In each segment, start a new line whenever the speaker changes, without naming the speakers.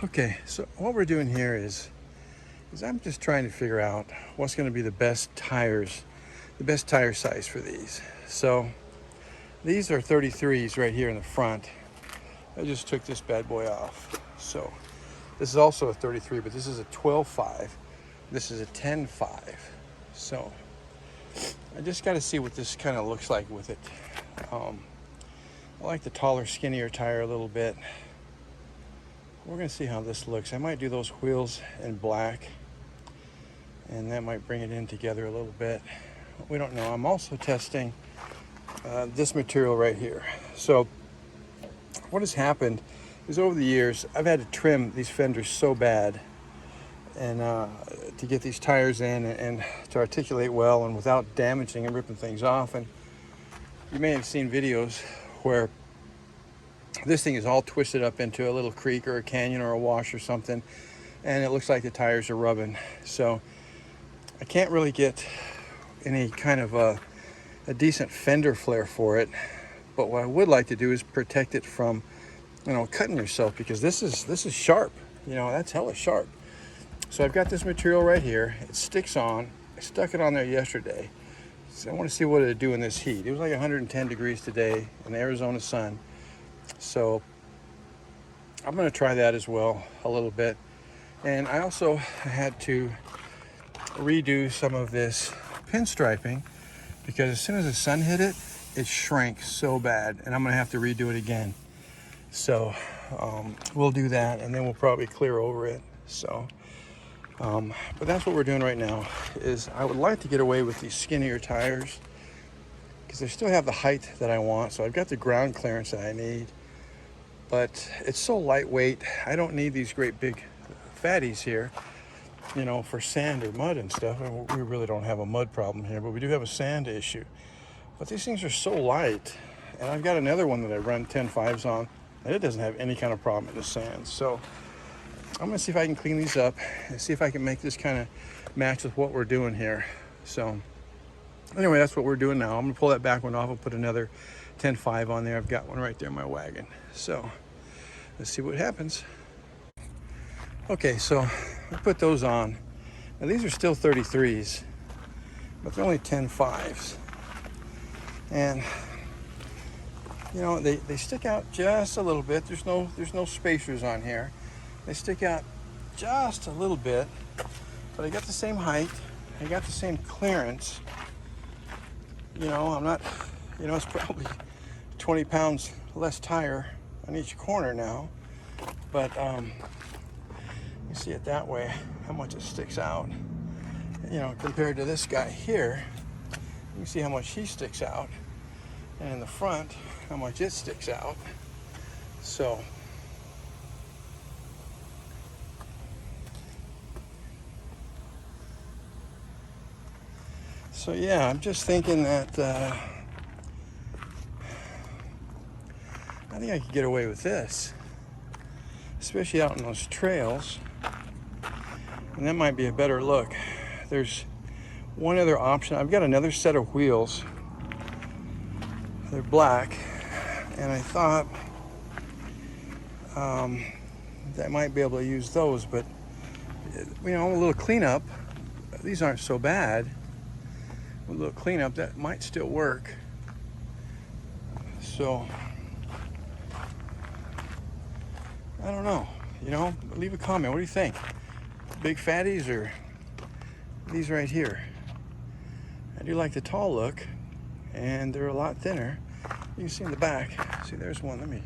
Okay, so what we're doing here is I'm just trying to figure out what's going to be the best tires, the best tire size for these. So these are 33s right here in the front. I just took this bad boy off. So this is also a 33, but this is a 12.5. This is a 10.5. So I just got to see what this kind of looks like with it. I like the taller, skinnier tire a little bit. We're going to see how this looks. I might do those wheels in black, and that might bring it in together a little bit. We don't know. I'm also testing this material right here. So what has happened is over the years, I've had to trim these fenders so bad and to get these tires in and to articulate well and without damaging and ripping things off. And you may have seen videos where this thing is all twisted up into a little creek or a canyon or a wash or something, and it looks like the tires are rubbing. So I can't really get any kind of a decent fender flare for it, but what I would like to do is protect it from, you know, cutting yourself, because this is sharp. You know, that's hella sharp. So I've got this material right here. It sticks on. I stuck it on there yesterday. So I want to see what it'd do in this heat. It was like 110 degrees today in the Arizona sun. So I'm going to try that as well a little bit. And I also had to redo some of this pinstriping, because as soon as the sun hit it, it shrank so bad, and I'm going to have to redo it again. So we'll do that, and then we'll probably clear over it. So but that's what we're doing right now. Is I would like to get away with these skinnier tires because they still have the height that I want. So I've got the ground clearance that I need, but it's so lightweight. I don't need these great big fatties here, you know, for sand or mud and stuff. And we really don't have a mud problem here, but we do have a sand issue. But these things are so light, and I've got another one that I run 10.5s on, and it doesn't have any kind of problem in the sand. So I'm gonna see if I can clean these up and see if I can make this kind of match with what we're doing here. So anyway, that's what we're doing now. I'm gonna pull that back one off and put another 10.5 on there. I've got one right there in my wagon. So let's see what happens. Okay, so I put those on. Now these are still 33s, but they're only 10.5s. And you know, they stick out just a little bit. There's no spacers on here. They stick out just a little bit, but I got the same height. I got the same clearance. You know, I'm not, you know, it's probably 20 pounds less tire on each corner now. But you see it that way, how much it sticks out. You know, compared to this guy here, you can see how much he sticks out. And in the front, how much it sticks out. So yeah, I'm just thinking that I think I could get away with this, especially out in those trails, and that might be a better look. There's one other option. I've got another set of wheels. They're black, and I thought that I might be able to use those, but you know, a little cleanup, these aren't so bad. A little cleanup, that might still work. So I don't know, you know, leave a comment. What do you think? Big fatties or these right here? I do like the tall look, and they're a lot thinner. You can see in the back. See, there's one. Let me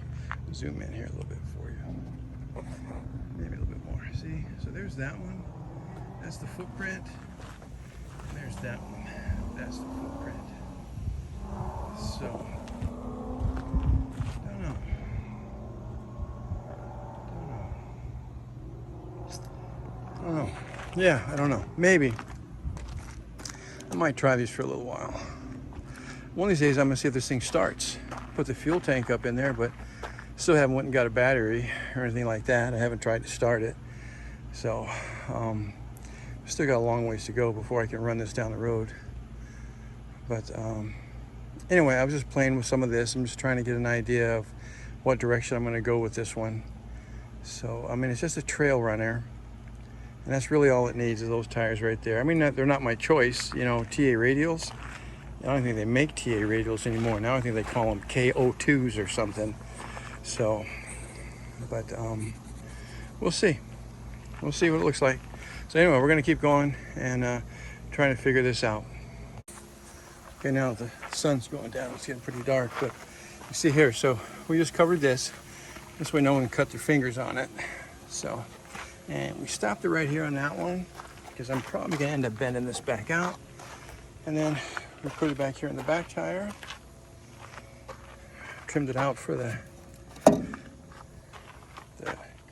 zoom in here a little bit for you. Maybe a little bit more. See? So there's that one. That's the footprint. And there's that one. That's the footprint. So, I don't know. I don't know. Yeah, I don't know. Maybe. I might try these for a little while. One of these days I'm gonna see if this thing starts. Put the fuel tank up in there, but still haven't went and got a battery or anything like that. I haven't tried to start it. So, still got a long ways to go before I can run this down the road. But anyway, I was just playing with some of this. I'm just trying to get an idea of what direction I'm gonna go with this one. So, I mean, it's just a trail runner. And that's really all it needs is those tires right there. I mean, they're not my choice, you know, TA radials. I don't think they make TA radials anymore. Now I think they call them KO2s or something. So, but we'll see. We'll see what it looks like. So anyway, we're gonna keep going and trying to figure this out. Okay, now the sun's going down. It's getting pretty dark, but you see here, so we just covered this. This way no one can cut their fingers on it. So, and we stopped it right here on that one because I'm probably gonna end up bending this back out. And then we put it back here in the back tire. Trimmed it out for the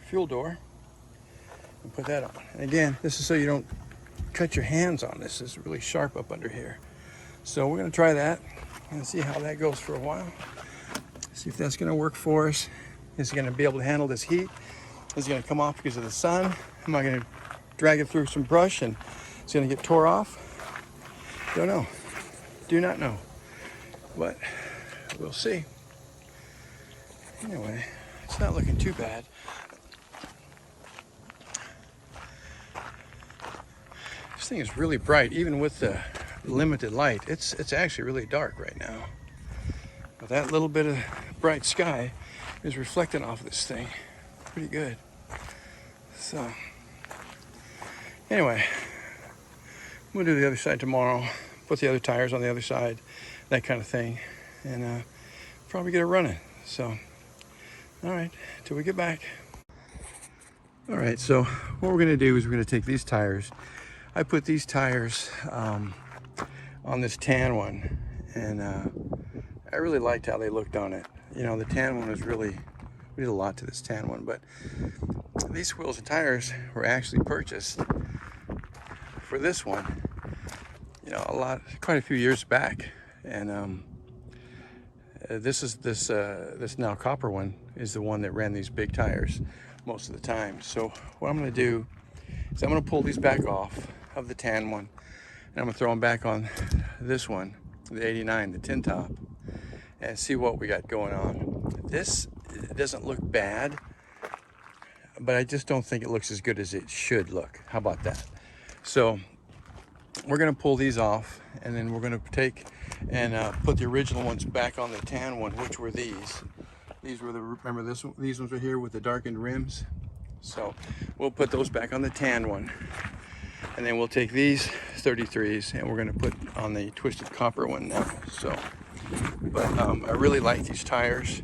fuel door and put that on. And again, this is so you don't cut your hands on this. It's really sharp up under here. So we're gonna try that and see how that goes for a while. See if that's gonna work for us. Is it gonna be able to handle this heat? Is it gonna come off because of the sun? Am I gonna drag it through some brush and it's gonna get tore off? Don't know. Do not know. But we'll see. Anyway, it's not looking too bad. This thing is really bright, even with the limited light. It's actually really dark right now. But that little bit of bright sky is reflecting off this thing. Pretty good. So, anyway, we'll do the other side tomorrow. Put the other tires on the other side, that kind of thing, and probably get it running. So, all right, till we get back. All right, so what we're gonna do is we're gonna take these tires. I put these tires on this tan one, and I really liked how they looked on it. You know, the tan one was really, we did a lot to this tan one, but these wheels and tires were actually purchased for this one, you know, quite a few years back. And this now copper one is the one that ran these big tires most of the time. So what I'm gonna do is I'm gonna pull these back off of the tan one, and I'm gonna throw them back on this one, the 89, the tin top, and see what we got going on. This doesn't look bad, but I just don't think it looks as good as it should look. How about that? So we're gonna pull these off, and then we're gonna take and put the original ones back on the tan one, which were these. These were remember these ones are here with the darkened rims. So we'll put those back on the tan one. And then we'll take these 33s and we're gonna put on the twisted copper one now. So, but I really like these tires.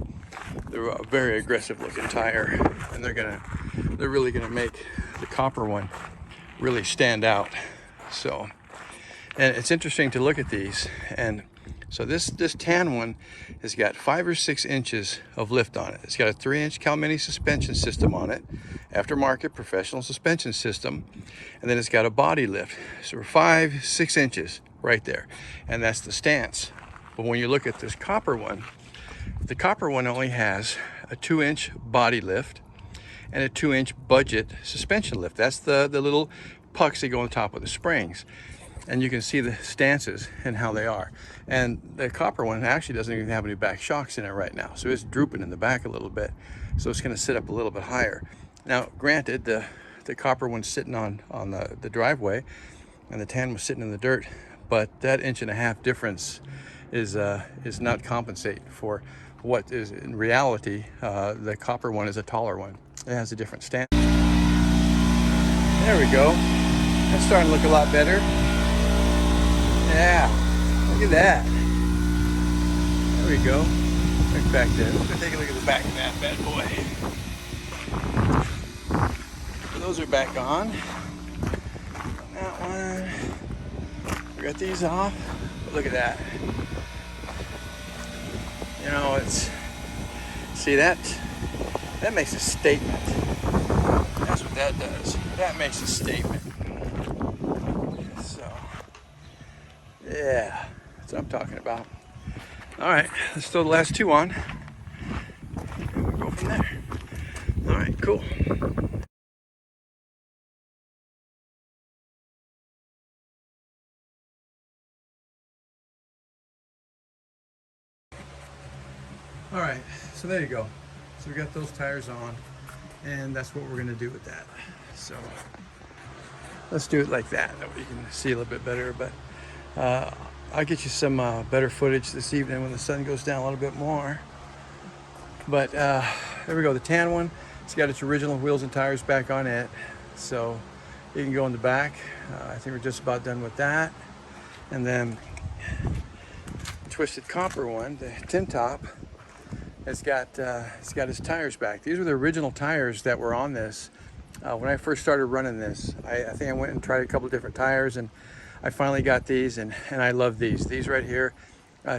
They're a very aggressive looking tire, and they're really gonna make the copper one really stand out. So, and it's interesting to look at these. And so this tan one has got 5 or 6 inches of lift on it. It's got a 3-inch Cal Mini suspension system on it, aftermarket professional suspension system, and then it's got a body lift. So 5, 6 inches right there, and that's the stance. But when you look at this copper one, the copper one only has a 2-inch body lift and a 2-inch budget suspension lift. That's the little pucks that go on top of the springs. And you can see the stances and how they are. And the copper one actually doesn't even have any back shocks in it right now. So it's drooping in the back a little bit. So it's gonna sit up a little bit higher. Now, granted, the copper one's sitting on the driveway, and the tan was sitting in the dirt, but that 1.5 inch difference is not compensate for what is in reality. The copper one is a taller one. It has a different stance. There we go. That's starting to look a lot better. Yeah, look at that. There we go. Right back there. Let's take a look at the back of that bad boy. So those are back on. That one. We got these off. But look at that. You know, it's, see that makes a statement. That's what that does. That makes a statement. So, yeah, that's what I'm talking about. All right, let's throw the last two on. And we'll go from there. All right, cool. All right, so there you go. So we got those tires on, and that's what we're gonna do with that. So let's do it like that. That way you can see a little bit better. But I'll get you some better footage this evening when the sun goes down a little bit more. But there we go, the tan one. It's got its original wheels and tires back on it. So you can go in the back. I think we're just about done with that. And then twisted copper one, the tin top, it's got its tires back. These were the original tires that were on this when I first started running this. I think I went and tried a couple of different tires, and I finally got these, and I love these. These right here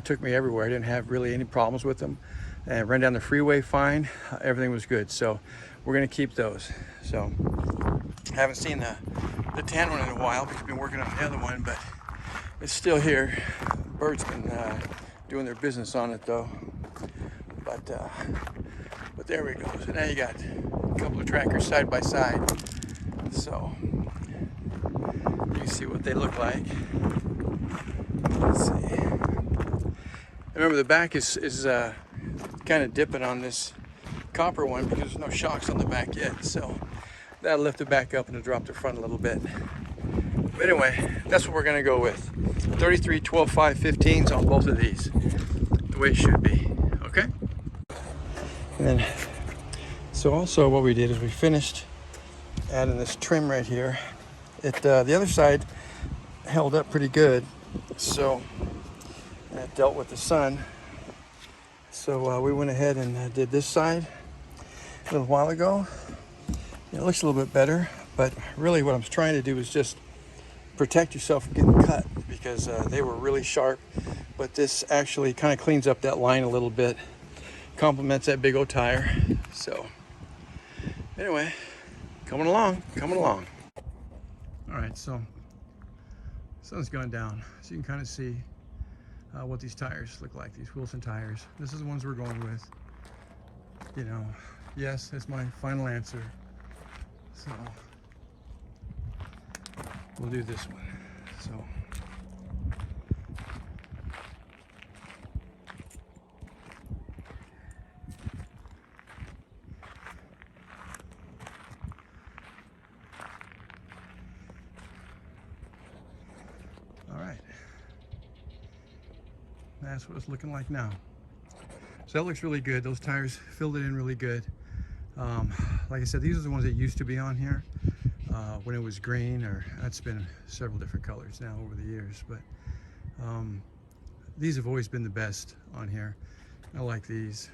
took me everywhere. I didn't have really any problems with them, and ran down the freeway fine. Everything was good. So we're gonna keep those. So I haven't seen the tan one in a while because I've been working on the other one, but it's still here. Birds been doing their business on it though. But there we go. So now you got a couple of trackers side by side. So you can see what they look like. Let's see. Remember, the back is kind of dipping on this copper one because there's no shocks on the back yet. So that'll lift it back up and it'll drop the front a little bit. But anyway, that's what we're gonna go with. 33, 12, 5, 15s on both of these. The way it should be, okay? And then, so also what we did is we finished adding this trim right here. The other side held up pretty good, so and it dealt with the sun. So we went ahead and did this side a little while ago. It looks a little bit better, but really what I'm trying to do is just protect yourself from getting cut because they were really sharp. But this actually kind of cleans up that line a little bit, complements that big old tire. So anyway, coming along. All right, so sun's gone down, so you can kind of see what these tires look like, these Wilson tires. This is the ones we're going with. You know, yes, that's my final answer. So we'll do this one. So all right, that's what it's looking like now. So that looks really good. Those tires filled it in really good. Like I said, these are the ones that used to be on here when it was green, or that's been several different colors now over the years. But these have always been the best on here. I like these.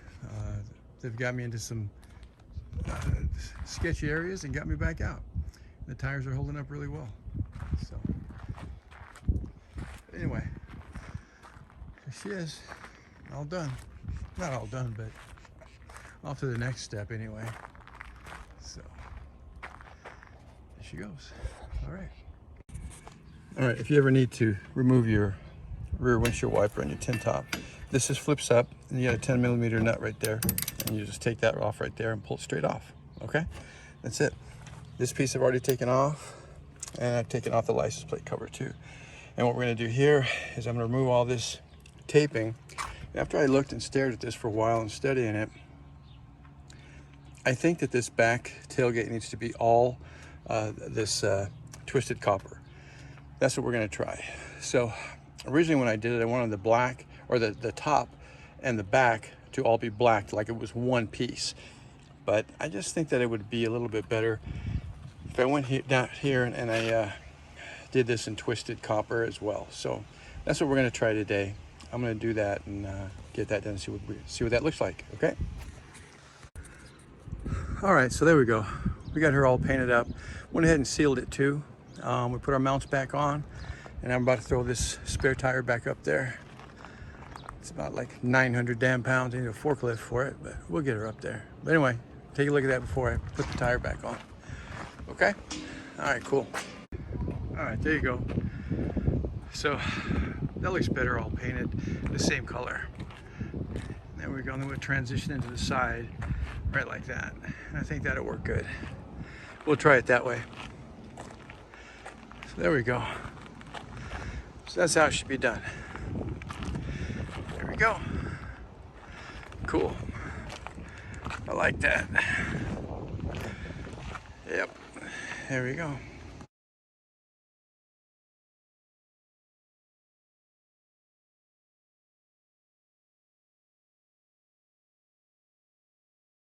They've got me into some sketchy areas and got me back out. The tires are holding up really well. So anyway, there she is, all done. Not all done, but off to the next step anyway. So there she goes. All right, if you ever need to remove your rear windshield wiper on your tin top, this just flips up and you got a 10mm nut right there, and you just take that off right there and pull it straight off. Okay, that's it. This piece I've already taken off, and I've taken off the license plate cover too. And what we're going to do here is I'm going to remove all this taping. After I looked and stared at this for a while and studying it, I think that this back tailgate needs to be all this twisted copper. That's what we're going to try. So originally when I did it, I wanted the black, or the top and the back to all be black, like it was one piece. But I just think that it would be a little bit better if I went down here and I did this in twisted copper as well. So that's what we're going to try today. I'm going to do that and get that done and see what that looks like. Okay. All right, so there we go. We got her all painted up. Went ahead and sealed it too. We put our mounts back on, and I'm about to throw this spare tire back up there. It's about like 900 damn pounds. I need a forklift for it, but we'll get her up there. But anyway, take a look at that before I put the tire back on. Okay? All right, cool. All right, there you go. So that looks better all painted the same color. There we go. And then we'll transition into the side right like that. And I think that'll work good. We'll try it that way. So there we go. So that's how it should be done. There we go. Cool. I like that. Yep. There we go.